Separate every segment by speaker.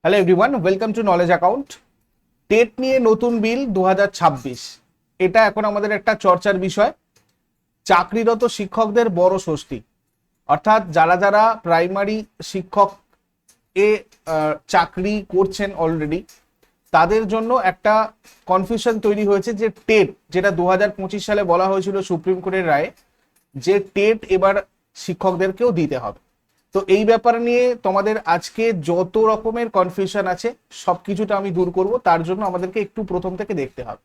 Speaker 1: Hello everyone, welcome to knowledge account. TET নিয়ে নতুন বিল 2026, এটা এখন আমাদের একটা চর্চার বিষয়। চাকরিরত শিক্ষকদের বড় স্বস্তি, অর্থাৎ যারা যারা প্রাইমারি শিক্ষক এ চাকরি করছেন অলরেডি, তাদের জন্য একটা কনফিউশন তৈরি হয়েছে যে টেট, যেটা 2025 সালে বলা হয়েছিল সুপ্রিম কোর্টের রায়ে, যে টেট এবার শিক্ষকদেরকেও দিতে হবে। তো এই ব্যাপার নিয়ে তোমাদের আজকে যত রকমের কনফিউশন আছে সবকিছুটা আমি দূর করব। তার জন্য আমাদেরকে একটু প্রথম থেকে দেখতে হবে।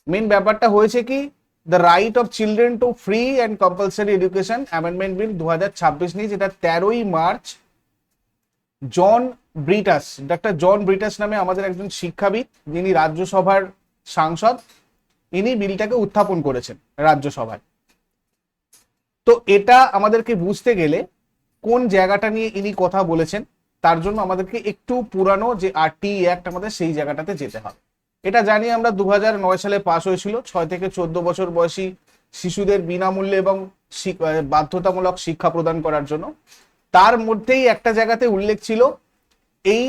Speaker 1: মেন ব্যাপারটা হয়েছে কি, the right of children to free and compulsory education amendment bill 2026 নিয়ে, যেটা 13ই মার্চ জন ব্রিটাস, ডক্টর জন ব্রিটাস নামে আমাদের একজন শিক্ষাবিদ, যিনি রাজ্যসভার সাংসদ, ইনি বিলটাকে উত্থাপন করেছেন রাজ্যসভায়। তো এটা আমাদেরকে বুঝতে গেলে কোন জায়গাটা নিয়ে ইনি কথা বলেছেন, তার জন্য আমাদেরকে একটু পুরানো যে আরটিই অ্যাক্ট, আমাদের সেই জায়গাটাতে যেতে হবে। এটা জানি আমরা 2009 সালে পাশ হয়েছিল 6 থেকে 14 বছর বয়সী শিশুদের বিনামূল্যে এবং বাধ্যতামূলক শিক্ষা প্রদান করার জন্য। তার মধ্যেই একটা জায়গাতে উল্লেখ ছিল এই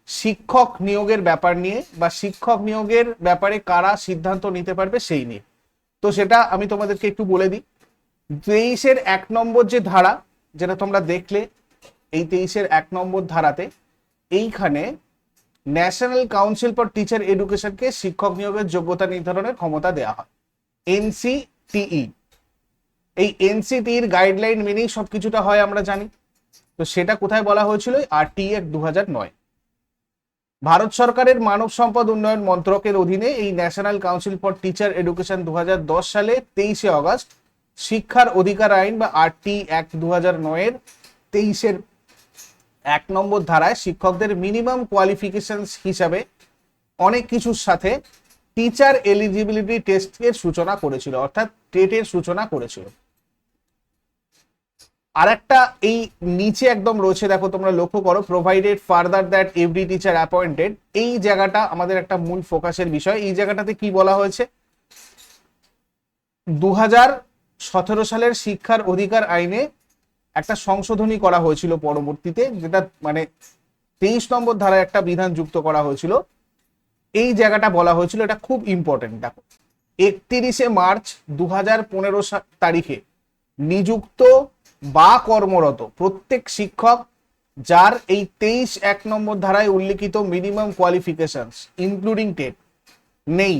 Speaker 1: শিক্ষক নিয়োগের ব্যাপার নিয়ে, বা শিক্ষক নিয়োগের ব্যাপারে কারা সিদ্ধান্ত নিতে পারবে সেই নিয়ে। তো সেটা আমি তোমাদেরকে একটু বলে দিই। 23-এর 1 নম্বর যে ধারা, যেটা তোমরা দেখলে, এই 23-এর 1 নম্বর ধারাতে এইখানে ন্যাশনাল কাউন্সিল ফর টিচার এডুকেশনকে শিক্ষক নিয়োগের যোগ্যতা নির্ধারণের ক্ষমতা দেওয়া হয়, এনসিটিই। এই এনসিটির গাইডলাইন মেনেই সবকিছুটা হয় আমরা জানি। তো সেটা কোথায় বলা হয়েছিল? RTE act 2009। ভারত সরকারের মানব সম্পদ উন্নয়ন মন্ত্রকের অধীনে এই national council for teacher education 2010 সালে 23শে অগস্ট শিক্ষার অধিকার আইন বা আরটি অ্যাক্ট 2009-এর 23-এর 1 নম্বর ধারায় শিক্ষকদের মিনিমাম কোয়ালিফিকেশনস হিসাবে অনেক কিছুর সাথে টিচার এলিজিবিলিটি টেস্টের সূচনা করেছিল, অর্থাৎ টেটের সূচনা করেছিল। আর একটা এই নিচে একদম রয়েছে, দেখো তোমরা লক্ষ্য করো, provided further that every teacher appointed. এই জায়গাটা আমাদের একটা মূল ফোকাসের বিষয়। এই জায়গাটাতে কি বলা হয়েছে? 2017 সালের শিক্ষার অধিকার আইনে একটা সংশোধনী করা হয়েছিল পরবর্তীতে, যেটা মানে 23 নম্বর ধারায় একটা বিধান যুক্ত করা হয়েছিল। এই জায়গাটা বলা হয়েছিল, এটা খুব ইম্পর্টেন্ট। দেখো, 31শে মার্চ 2015 তারিখে নিযুক্ত বা কর্মরত প্রত্যেক শিক্ষক যার এই 23-1 নম্বর ধারায় উল্লিখিত মিনিমাম কোয়ালিফিকেশনস ইনক্লুডিং টেট নেই,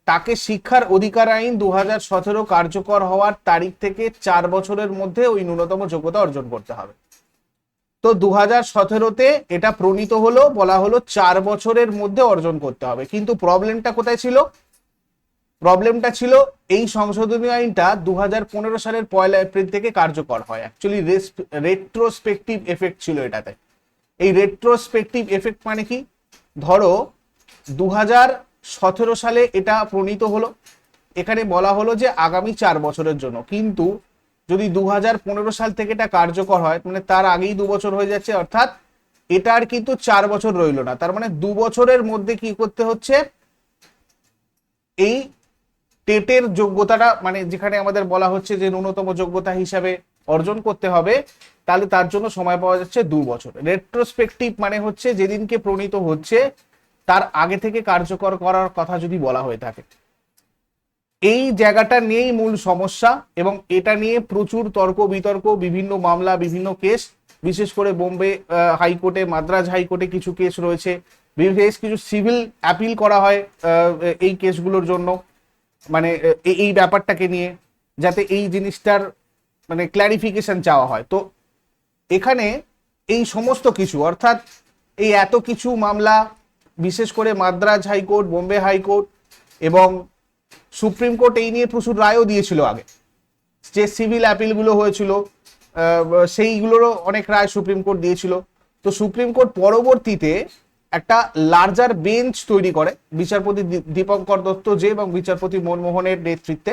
Speaker 1: তাকে শিক্ষার অধিকার আইন 2017 কার্যকর হওয়ার তারিখ থেকে 4 বছরের মধ্যে ওই ন্যূনতম যোগ্যতা অর্জন করতে হবে। তো 2017-তে এটা প্রণীত হলো, বলা হলো 4 বছরের মধ্যে অর্জন করতে হবে। কিন্তু প্রবলেমটা কোথায় ছিল? প্রবলেমটা ছিল এই সংশোধনী আইনটা 2015 সালের 1 এপ্রিল থেকে কার্যকর হয়। অ্যাকচুয়ালি রেট্রোস্পেক্টিভ এফেক্ট ছিল এটাতে। এই রেট্রোস্পেক্টিভ এফেক্ট মানে কি? ধরো 2017 সালে এটা প্রণীত হলো, এখানে বলা হলো যে আগামী 4 বছরের জন্য, কিন্তু যদি 2015 সাল থেকে এটা কার্যকর হয়, মানে তার আগেই 2 বছর হয়ে যাচ্ছে, অর্থাৎ এটার কিন্তু 4 বছর রইল না। তার মানে 2 বছরের মধ্যে কি করতে হচ্ছে? এই টেটের যোগ্যতাটা, মানে যেখানে আমাদের বলা হচ্ছে যে ন্যূনতম যোগ্যতা হিসাবে অর্জন করতে হবে, তাহলে তার জন্য সময় পাওয়া যাচ্ছে 2 বছর। রেট্রোস্পেক্টিভ মানে হচ্ছে যেদিনকে প্রণীত হচ্ছে তার আগে থেকে কার্যকর করার কথা যদি বলা হয়ে থাকে। এই জায়গাটা নিয়েই মূল সমস্যা, এবং এটা নিয়ে প্রচুর তর্ক বিতর্ক, বিভিন্ন মামলা, বিভিন্ন কেস, বিশেষ করে বোম্বে হাইকোর্টে, মাদ্রাজ হাইকোর্টে কিছু কেস রয়েছে, বেশ কিছু সিভিল অ্যাপিল করা হয় এই কেসগুলোর জন্য, মানে এই ব্যাপারটাকে নিয়ে, যাতে এই জিনিসটার মানে ক্ল্যারিফিকেশন চাওয়া হয়। তো এখানে এই সমস্ত কিছু, অর্থাৎ এই এত কিছু মামলা, বিশেষ করে মাদ্রাজ হাইকোর্ট, বোম্বে হাইকোর্ট এবং সুপ্রিম কোর্ট এই নিয়ে প্রচুর রায়ও দিয়েছিল আগে। যে সিভিল অ্যাপিলগুলো হয়েছিল সেইগুলোরও অনেক রায় সুপ্রিম কোর্ট দিয়েছিল। তো সুপ্রিম কোর্ট পরবর্তীতে একটা লার্জার বেঞ্চ তৈরি করে বিচারপতি দীপঙ্কর দত্ত যে এবং বিচারপতি মনমোহনের নেতৃত্বে।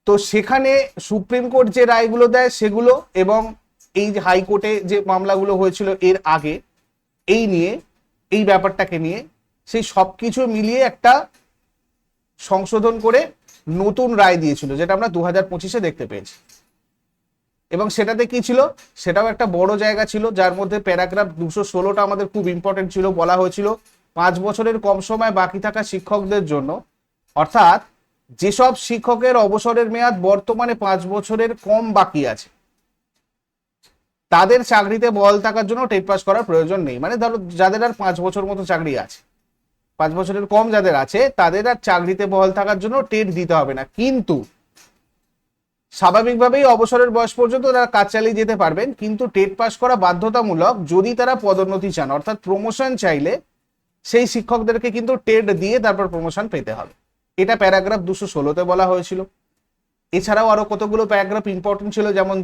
Speaker 1: তো সেখানে সুপ্রিম কোর্ট যে রায়গুলো দেয় সেগুলো, এবং এই যে হাইকোর্টে যে মামলাগুলো হয়েছিল এর আগে এই নিয়ে, এই ব্যাপারটাকে নিয়ে, সেই সবকিছু মিলিয়ে একটা সংশোধন করে নতুন রায় দিয়েছিল, যেটা আমরা 2025-এ দেখতে পেয়েছি। এবং সেটাতে কি ছিল, সেটাও একটা বড় জায়গা ছিল, যার মধ্যে প্যারাগ্রাফ 216টা আমাদের খুব ইম্পর্টেন্ট ছিল। বলা হয়েছিল 5 বছরের কম সময় বাকি থাকা শিক্ষকদের জন্য, অর্থাৎ যেসব শিক্ষকের অবসরের মেয়াদ বর্তমানে 5 বছরের কম বাকি আছে, তাদের চাকরিতে বহাল থাকার জন্য টেট পাস করার প্রয়োজন নেই। মানে ধরো যাদের আর 5 বছর মতো চাকরি আছে, 5 বছরের কম যাদের আছে, তাদের আর চাকরিতে বহাল থাকার জন্য টেট দিতে হবে না। কিন্তু স্বাভাবিকভাবেই অবসরের বয়স পর্যন্ত তারা কাজ চালিয়ে যেতে পারবেন, কিন্তু টেট পাস করা বাধ্যতামূলক যদি তারা পদোন্নতি চান, অর্থাৎ প্রমোশন চাইলে সেই শিক্ষকদেরকে কিন্তু টেট দিয়ে তারপর প্রমোশন পেতে হবে। এটা প্যারাগ্রাফ 216তে বলা হয়েছিল। এছাড়াও আরো কতগুলো প্যারাগ্রাফ ইম্পর্টেন্ট ছিল, যেমন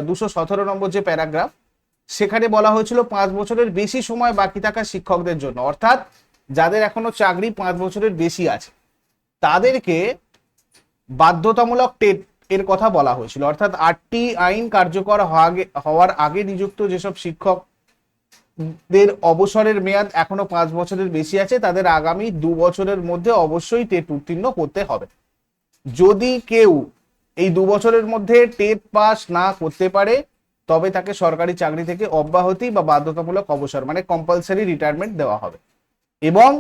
Speaker 1: 217 নম্বর যে প্যারাগ্রাফ, সেখানে বলা হয়েছিল 5 বছরের বেশি সময় বাকি থাকা শিক্ষকদের জন্য, অর্থাৎ যাদের এখনো চাকরি 5 বছরের বেশি আছে, তাদেরকে বাধ্যতামূলক টেট এর কথা বলা হয়েছিল। অর্থাৎ 8টি আইন কার্যকর হওয়ার আগে নিযুক্ত যেসব শিক্ষকদের অবসরের মেয়াদ এখনো 5 বছরের বেশি আছে, তাদের আগামী 2 বছরের মধ্যে অবশ্যই টেট উত্তীর্ণ করতে হবে। যদি কেউ এই 2 বছরের মধ্যে টেট পাস না করতে পারে, তবে তাকে সরকারি চাকরি থেকে অব্যাহতি বা বাধ্যতামূলক অবসর, মানে কম্পালসারি রিটায়ারমেন্ট দেওয়া হবে। এবং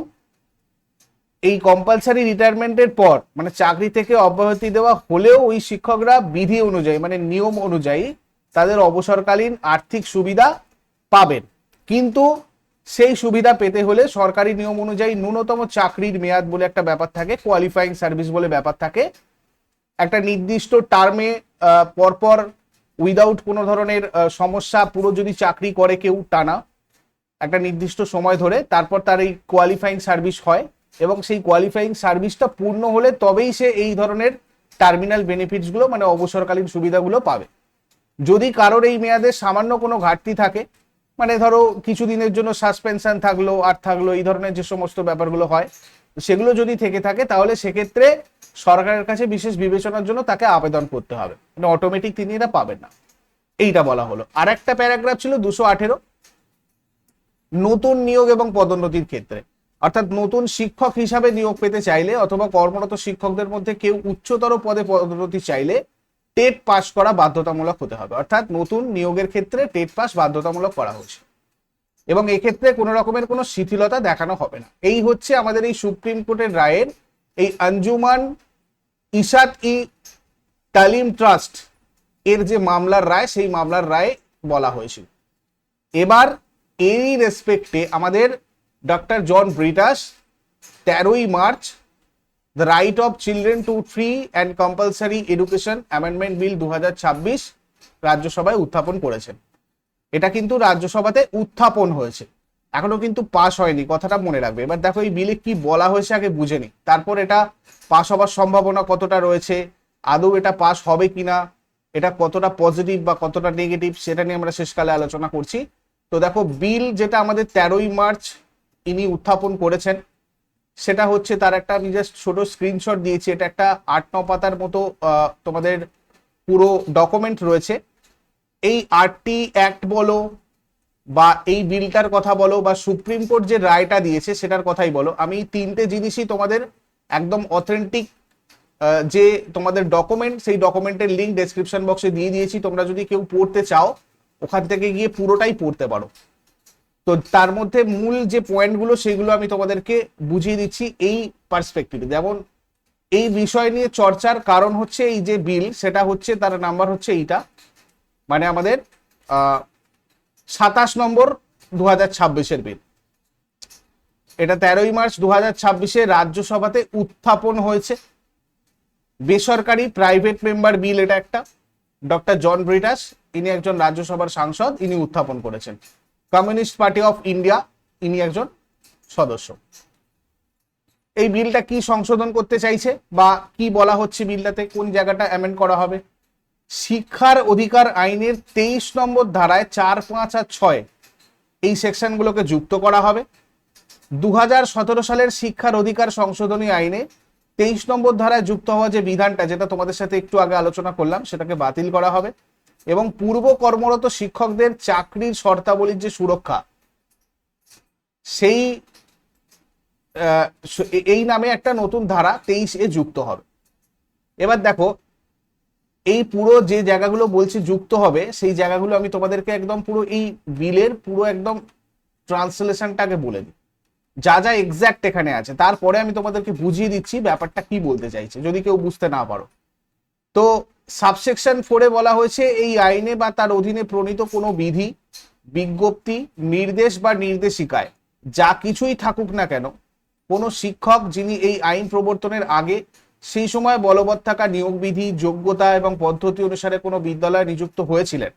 Speaker 1: এই কম্পালসারি রিটায়ারমেন্টের পর, মানে চাকরি থেকে অব্যাহতি দেওয়া হলেও, ওই শিক্ষকরা বিধি অনুযায়ী, মানে নিয়ম অনুযায়ী তাদের অবসরকালীন আর্থিক সুবিধা পাবেন। কিন্তু সেই সুবিধা পেতে হলে সরকারি নিয়ম অনুযায়ী ন্যূনতম চাকরির মেয়াদ বলে একটা ব্যাপার থাকে, কোয়ালিফাইং সার্ভিস বলে ব্যাপার থাকে। একটা নির্দিষ্ট টার্মে পরপর উইদাউট কোনো ধরনের সমস্যা পুরো যদি চাকরি করে কেউ টানা একটা নির্দিষ্ট সময় ধরে, তারপর তার এই কোয়ালিফাইং সার্ভিস হয়, এবং সেই কোয়ালিফাইং সার্ভিসটা পূর্ণ হলে তবেই সে এই ধরনের টার্মিনাল বেনিফিটস গুলো, মানে অবসরকালীন সুবিধাগুলো পাবে। যদি কারোর এই মেয়াদে সামান্য কোনো ঘাটতি থাকে, মানে ধরো কিছুদিনের জন্য সাসপেনশন থাকলো আর থাকলো, এই ধরনের যে সমস্ত ব্যাপারগুলো হয়, সেগুলো যদি থেকে থাকে, তাহলে সেক্ষেত্রে সরকারের কাছে বিশেষ বিবেচনার জন্য তাকে আবেদন করতে হবে, মানে অটোমেটিক তিনি এটা পাবেন না। এইটা বলা হলো। আর একটা প্যারাগ্রাফ ছিল 218, নতুন নিয়োগ এবং পদোন্নতির ক্ষেত্রে। অর্থাৎ নতুন শিক্ষক হিসাবে নিয়োগ পেতে চাইলে অথবা কর্মরত শিক্ষকদের মধ্যে কেউ উচ্চতর পদে পদোন্নতি চাইলে টেট পাস করা বাধ্যতামূলক হতে হবে। অর্থাৎ নতুন নিয়োগের ক্ষেত্রে টেট পাস বাধ্যতামূলক করা হয়েছে, এবং এক্ষেত্রে কোনো রকমের কোনো শিথিলতা দেখানো হবে না। এই হচ্ছে আমাদের এই সুপ্রিম কোর্টের রায়ের এই আঞ্জুমান ইশাত ই তালিম ট্রাস্ট এর যে মামলার রায়, সেই মামলার রায়ে বলা হয়েছিল। এবার এই রেসপেক্টে আমাদের ডক্টর জন ব্রিটাস 13ই March the right of children to free and compulsory education amendment bill 2026 রাজ্যসভায় উত্থাপন করেছেন। এটা কিন্তু রাজ্যসভাতে উত্থাপন হয়েছে, এখনো কিন্তু পাস হয়নি, কথাটা মনে রাখবে। এবার দেখো এই বিলে কি বলা হয়েছে আগে বুঝে নি, তারপর এটা পাস হওয়ার সম্ভাবনা কতটা রয়েছে, আদৌ এটা পাস হবে কিনা, এটা কতটা পজিটিভ বা কতটা নেগেটিভ, সেটা নিয়ে আমরা শেষকালে আলোচনা করছি। তো দেখো বিল যেটা আমাদের 13ই মার্চ ইনি উত্থাপন করেছেন, সেটা হচ্ছে তার একটা আমি জাস্ট ছোট স্ক্রিনশট দিয়েছি। এটা একটা 8-9 পাতার মতো তোমাদের পুরো ডকুমেন্ট রয়েছে। এই 8টি অ্যাক্ট বলো বা এই বিলটার কথা বলো বা সুপ্রিম কোর্ট যে রায়টা দিয়েছে সেটার কথাই বলো, আমি 3টে জিনিসই তোমাদের একদম অথেন্টিক যে তোমাদের ডকুমেন্ট, সেই ডকুমেন্টের লিঙ্ক ডেসক্রিপশন বক্সে দিয়ে দিয়েছি। তোমরা যদি কেউ পড়তে চাও ওখান থেকে গিয়ে পুরোটাই পড়তে পারো। তো তার মধ্যে মূল যে পয়েন্টগুলো সেগুলো আমি তোমাদেরকে বুঝিয়ে দিচ্ছি এই পার্সপেক্টিভে। যেমন এই বিষয় নিয়ে চর্চার কারণ হচ্ছে এই যে বিল, সেটা হচ্ছে তার নাম্বার হচ্ছে এইটা, মানে আমাদের 27 নম্বর 2026-এর বিল। এটা 13ই মার্চ 2026-এ রাজ্যসভাতে উত্থাপন হয়েছে। বেসরকারি প্রাইভেট মেম্বার বিল এটা একটা। ডক্টর জন ব্রিটাস ইনি একজন রাজ্যসভার সাংসদ, ইনি উত্থাপন করেছেন। কমিউনিস্ট পার্টি অফ ইন্ডিয়া ইনি একজন সদস্য। এই বিলটা কি সংশোধন করতে চাইছে বা কি বলা হচ্ছে বিলটাতে, কোন জায়গাটা অ্যামেন্ড করা হবে? শিক্ষার অধিকার আইনের 23 নম্বর ধারায় 4, 5 আর 6 এই সেকশনগুলোকে যুক্ত করা হবে। 2017 সালের শিক্ষার অধিকার সংশোধনী আইনে 23 নম্বর ধারায় যুক্ত হওয়া যে বিধানটা, যেটা তোমাদের সাথে একটু আগে আলোচনা করলাম, সেটাকে বাতিল করা হবে। এবং পূর্ব কর্মরত শিক্ষকদের চাকরির শর্তাবলীর যে সুরক্ষা, সেই এই নামে একটা নতুন ধারা 23 এ যুক্ত হবে। এবার দেখো এই পুরো যে জায়গাগুলো বলছি যুক্ত হবে, সেই জায়গাগুলো আমি তোমাদেরকে একদম পুরো এই বিলের পুরো একদম ট্রান্সলেশনটাকে বলে দিই, যা যা এক্স্যাক্ট এখানে আছে, তারপরে আমি তোমাদেরকে বুঝিয়ে দিচ্ছি ব্যাপারটা কি বলতে চাইছে যদি কেউ বুঝতে না পারো। তো সাবসেকশন 4-এ বলা হয়েছে এই আইনে বা তার অধীনে প্রণীত কোনো বিধি, বিজ্ঞপ্তি, নির্দেশ বা নির্দেশিকায় যা কিছুই থাকুক না কেন, কোনো শিক্ষক যিনি এই আইন প্রবর্তনের আগে সেই সময় বলবৎ থাকা নিয়োগ বিধি, যোগ্যতা এবং পদ্ধতি অনুসারে কোনো বিদ্যালয়ে নিযুক্ত হয়েছিলেন,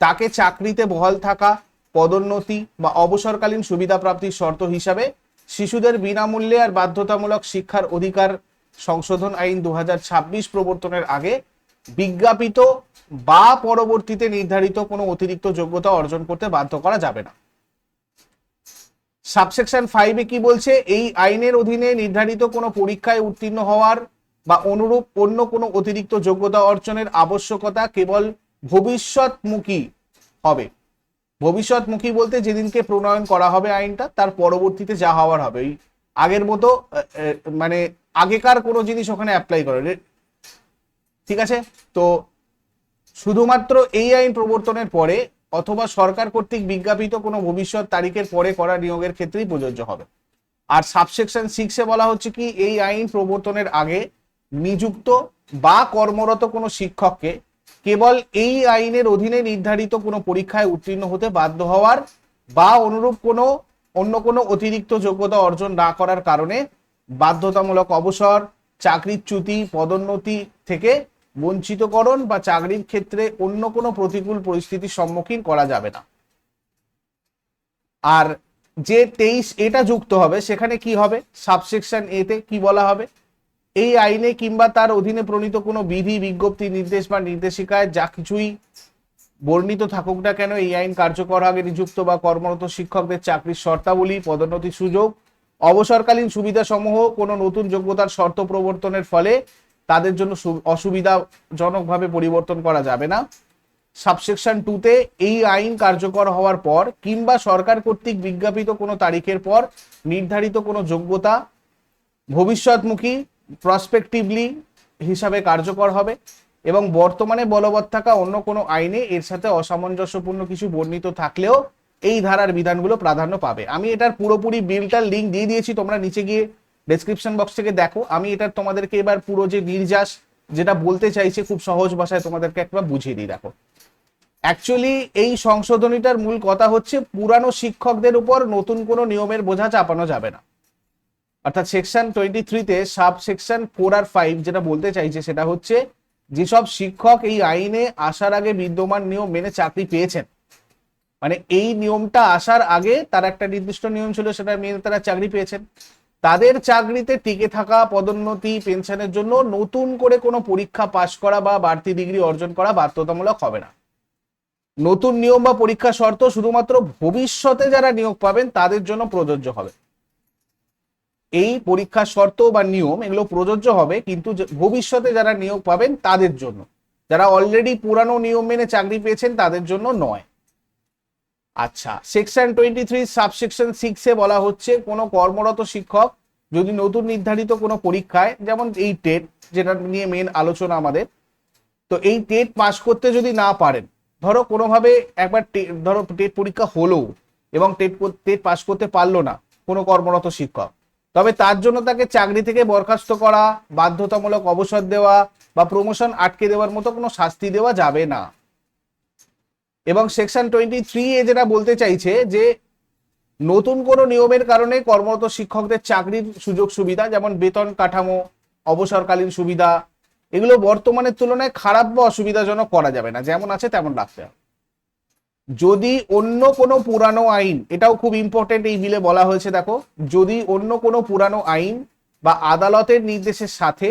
Speaker 1: তাকে চাকরিতে বহাল থাকা, পদোন্নতি বা অবসরকালীন সুবিধা প্রাপ্তির শর্ত হিসাবে শিশুদের বিনামূল্যে আর বাধ্যতামূলক শিক্ষার অধিকার সংশোধন আইন 2026 প্রবর্তনের আগে বিজ্ঞাপিত বা পরবর্তীতে নির্ধারিত কোনো অতিরিক্ত যোগ্যতা অর্জন করতে বাধ্য করা যাবে না। সাবসেকশন 5-এ কি বলছে, এই আইনের অধীনে নির্ধারিত কোনো পরীক্ষায় উত্তীর্ণ হওয়ার বা অনুরূপ অন্য কোনো অতিরিক্ত যোগ্যতা অর্জনের আবশ্যকতা কেবল ভবিষ্যৎমুখী হবে। ভবিষ্যৎমুখী বলতে যেদিনকে প্রণয়ন করা হবে আইনটা, তার পরবর্তীতে যা হওয়ার হবে, ওই আগের মতো মানে আগেকার কোনো জিনিস ওখানে অ্যাপ্লাই করে, ঠিক আছে। তো শুধুমাত্র এই আইন প্রবর্তনের পরে অথবা সরকার কর্তৃক বিজ্ঞাপিত কোনো ভবিষ্যৎ তারিখের পরে করা নিয়োগের ক্ষেত্রেই প্রযোজ্য হবে। আর সাবসেকশন 6-এ বলা হচ্ছে কি, এই আইন প্রবর্তনের আগে নিযুক্ত বা কর্মরত কোনো শিক্ষককে কেবল এই আইনের অধীনে নির্ধারিত কোনো পরীক্ষায় উত্তীর্ণ হতে বাধ্য হওয়ার বা অনুরূপ কোনো অন্য কোনো অতিরিক্ত যোগ্যতা অর্জন না করার কারণে বাধ্যতামূলক অবসর, চাকরিচ্যুতি, পদোন্নতি থেকে বঞ্চিতকরণ বা চাকরির ক্ষেত্রে অন্য কোনো প্রতিকূল পরিস্থিতির সম্মুখীন করা যাবে না। আর যে 23 এটা যুক্ত হবে সেখানে কি হবে, সাবসেকশন এতে কি বলা হবে, এই আইনে কিংবা তার অধীনে প্রণীত কোনো বিধি, বিজ্ঞপ্তি, নির্দেশ বা নির্দেশিকায় যা কিছুই বর্ণিত থাকুক না কেন, এই আইন কার্যকর আগে নিযুক্ত বা কর্মরত শিক্ষকদের চাকরির শর্তাবলী, পদোন্নতির সুযোগ, অবসরকালীন সুবিধাসমূহ কোনো নতুন যোগ্যতার শর্ত প্রবর্তনের ফলে তাদের জন্য অসুবিধাজনকভাবে পরিবর্তন করা যাবে না। সাবসেকশন 2-তে এই আইন কার্যকর হওয়ার পর কিংবা সরকার কর্তৃক বিজ্ঞাপিত কোনো তারিখের পর নির্ধারিত কোনো যোগ্যতা ভবিষ্যৎমুখী প্রসপেক্টিভলি হিসাবে কার্যকর হবে এবং বর্তমানে বলবৎ থাকা অন্য কোনো আইনে এর সাথে অসামঞ্জস্যপূর্ণ কিছু বর্ণিত থাকলেও এই ধারার বিধানগুলো প্রাধান্য পাবে। আমি এটার পুরোপুরি বিলটার লিঙ্ক দিয়ে দিয়েছি, তোমরা নিচে গিয়ে ডেসক্রিপশন বক্স থেকে দেখো। আমি এটার তোমাদেরকে এবার পুরো যে নির্যাস যেটা বলতে চাইছে খুব সহজ ভাষায় তোমাদেরকে একবার বুঝিয়ে দিই। দেখো, অ্যাকচুয়ালি এই সংশোধনীটার মূল কথা হচ্ছে পুরানো শিক্ষকদের উপর নতুন কোনো নিয়মের বোঝা চাপানো যাবে না। অর্থাৎ সেকশন 23-তে সাব সেকশন 4 আর 5 যেটা বলতে চাইছে সেটা হচ্ছে, যেসব শিক্ষক এই আইনে আসার আগে বিদ্যমান নিয়ম মেনে চাকরি পেয়েছেন, মানে এই নিয়মটা আসার আগে তার একটা নির্দিষ্ট নিয়ম ছিল, সেটা মেনে তারা চাকরি পেয়েছেন, তাদের চাকরিতে টিকে থাকা, পদোন্নতি, পেনশনের জন্য নতুন করে কোনো পরীক্ষা পাশ করা বা বাড়তি ডিগ্রি অর্জন করা বাধ্যতামূলক হবে না। নতুন নিয়ম বা পরীক্ষা শর্ত শুধুমাত্র ভবিষ্যতে যারা নিয়োগ পাবেন তাদের জন্য প্রযোজ্য হবে। এই পরীক্ষার শর্ত বা নিয়ম এগুলো প্রযোজ্য হবে, কিন্তু ভবিষ্যতে যারা নিয়োগ পাবেন তাদের জন্য, যারা অলরেডি পুরানো নিয়ম মেনে চাকরি পেয়েছেন তাদের জন্য নয়। আচ্ছা, সেকশন 23 সাবসেকশন 6-এ বলা হচ্ছে, কোনো কর্মরত শিক্ষক যদি নতুন নির্ধারিত কোনো পরীক্ষায়, যেমন এই টেট যেটা নিয়ে মেন আলোচনা আমাদের, তো এই টেট পাশ করতে যদি না পারেন, ধরো কোনোভাবে একবার ধরো টেট পরীক্ষা হলো এবং টেট পাশ করতে পারলো না কোনো কর্মরত শিক্ষক, তবে তার জন্য তাকে চাকরি থেকে বরখাস্ত করা, বাধ্যতামূলক অবসর দেওয়া বা প্রমোশন আটকে দেওয়ার মতো কোনো শাস্তি দেওয়া যাবে না। এবং সেকশন 23-এ যেটা বলতে চাইছে যে নতুন কোনো নিয়মের কারণে কর্মরত শিক্ষকদের চাকরির সুযোগ সুবিধা, যেমন বেতন কাঠামো, অবসরকালীন সুবিধা, এগুলো বর্তমানের তুলনায় খারাপ বা অসুবিধাজনক করা যাবে না, যেমন আছে তেমন রাখতে হবে। যদি অন্য কোনো পুরানো আইন, এটাও খুব ইম্পর্টেন্ট এই বিলে বলা হয়েছে, দেখো, যদি অন্য কোনো পুরানো আইন বা আদালতের নির্দেশের সাথে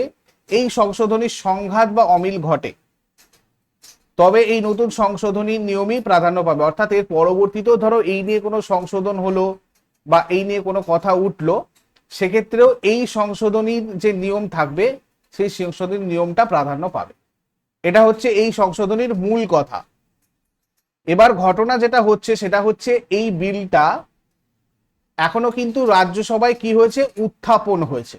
Speaker 1: এই সংশোধনীর সংঘাত বা অমিল ঘটে, তবে এই নতুন সংশোধনীর নিয়মই প্রাধান্য পাবে। অর্থাৎ এর পরবর্তীতেও ধরো এই নিয়ে কোনো সংশোধন হলো বা এই নিয়ে কোনো কথা উঠলো, সেক্ষেত্রেও এই সংশোধনীর যে নিয়ম থাকবে সেই সংশোধনীর নিয়মটা প্রাধান্য পাবে। এটা হচ্ছে এই সংশোধনীর মূল কথা। এবার ঘটনা যেটা হচ্ছে সেটা হচ্ছে, এই বিলটা এখনো কিন্তু রাজ্যসভায় কি হয়েছে, উত্থাপন হয়েছে।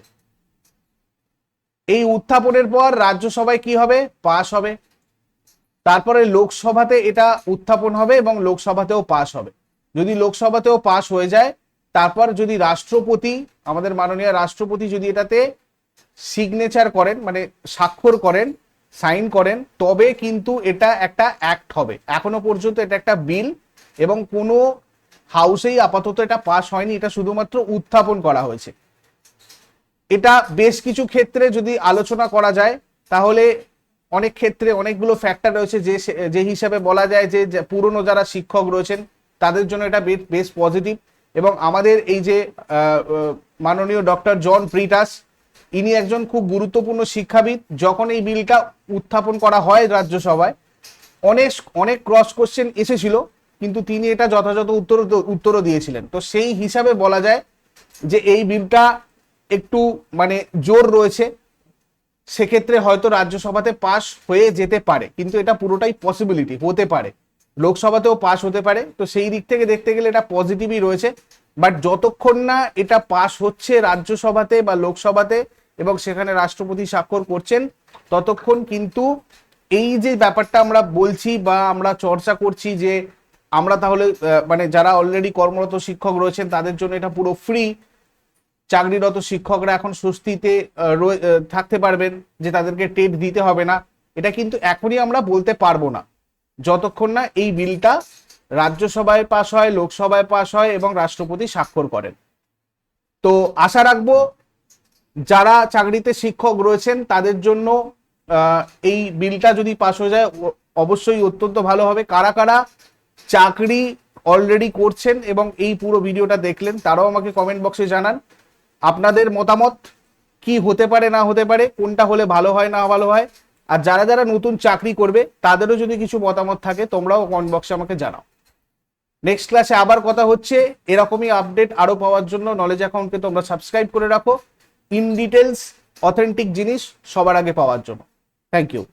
Speaker 1: এই উত্থাপনের পর রাজ্যসভায় কি হবে, পাশ হবে। তারপরে লোকসভাতে এটা উত্থাপন হবে এবং লোকসভাতেও পাশ হবে। যদি লোকসভাতেও পাশ হয়ে যায়, তারপর যদি রাষ্ট্রপতি, আমাদের মাননীয় রাষ্ট্রপতি যদি এটাতে সিগনেচার করেন, মানে স্বাক্ষর করেন, সাইন করেন, তবে কিন্তু এটা একটা অ্যাক্ট হবে। এখনো পর্যন্ত এটা একটা বিল এবং কোনো হাউসেই আপাতত এটা পাস হয়নি, এটা শুধুমাত্র উত্থাপন করা হয়েছে। এটা বেশ কিছু ক্ষেত্রে যদি আলোচনা করা যায় তাহলে অনেক ক্ষেত্রে অনেকগুলো ফ্যাক্টর রয়েছে যে হিসাবে বলা যায় যে পুরনো যারা শিক্ষক রয়েছেন তাদের জন্য এটা বেশ পজিটিভ। এবং আমাদের এই যে মাননীয় ডক্টর জন প্রিটাস, ইনি একজন খুব গুরুত্বপূর্ণ শিক্ষাবিদ। যখন এই বিলটা উত্থাপন করা হয় রাজ্যসভায়, অনেক ক্রস কোশ্চেন এসেছিল, কিন্তু তিনি এটা যথাযথ উত্তরও দিয়েছিলেন। তো সেই হিসাবে বলা যায় যে এই বিলটা একটু মানে জোর রয়েছে, সেক্ষেত্রে হয়তো রাজ্যসভাতে পাস হয়ে যেতে পারে, কিন্তু এটা পুরোটাই পসিবিলিটি, হতে পারে লোকসভাতেও পাস হতে পারে। তো সেই দিক থেকে দেখতে গেলে এটা পজিটিভই রয়েছে। বাট যতক্ষণ না এটা পাস হচ্ছে রাজ্যসভাতে বা লোকসভাতে এবং সেখানে রাষ্ট্রপতি স্বাক্ষর করছেন, ততক্ষণ কিন্তু এই যে ব্যাপারটা আমরা বলছি বা আমরা চর্চা করছি যে আমরা তাহলে মানে যারা অলরেডি কর্মরত শিক্ষক রয়েছেন তাদের জন্য এটা পুরো ফ্রি, চাকরিরত শিক্ষকরা এখন স্বস্তিতে থাকতে পারবেন যে তাদেরকে টেট দিতে হবে না, এটা কিন্তু এখনই আমরা বলতে পারবো না যতক্ষণ না এই বিলটা রাজ্যসভায় পাস হয়, লোকসভায় পাস হয় এবং রাষ্ট্রপতি স্বাক্ষর করেন। তো আশা রাখবো যারা চাকরিতে শিক্ষক রয়েছেন তাদের জন্য এই বিলটা যদি পাস হয়ে যায় অবশ্যই অত্যন্ত ভালো হবে। কারা কারা চাকরি অলরেডি করছেন এবং এই পুরো ভিডিওটা দেখলেন তারাও আমাকে কমেন্ট বক্সে জানান আপনাদের মতামত কি হতে পারে না হতে পারে, কোনটা হলে ভালো হয় না ভালো হয়। আর যারা যারা নতুন চাকরি করবে তাদেরও যদি কিছু মতামত থাকে তোমরাও কমেন্ট বক্সে আমাকে জানাও। নেক্সট ক্লাসে আবার কথা হচ্ছে। এরকমই আপডেট আরো পাওয়ার জন্য নলেজ অ্যাকাউন্টকে তোমরা সাবস্ক্রাইব করে রাখো, ইন ডিটেলস অথেন্টিক জিনিস সবার আগে পাওয়ার জন্য। Thank you.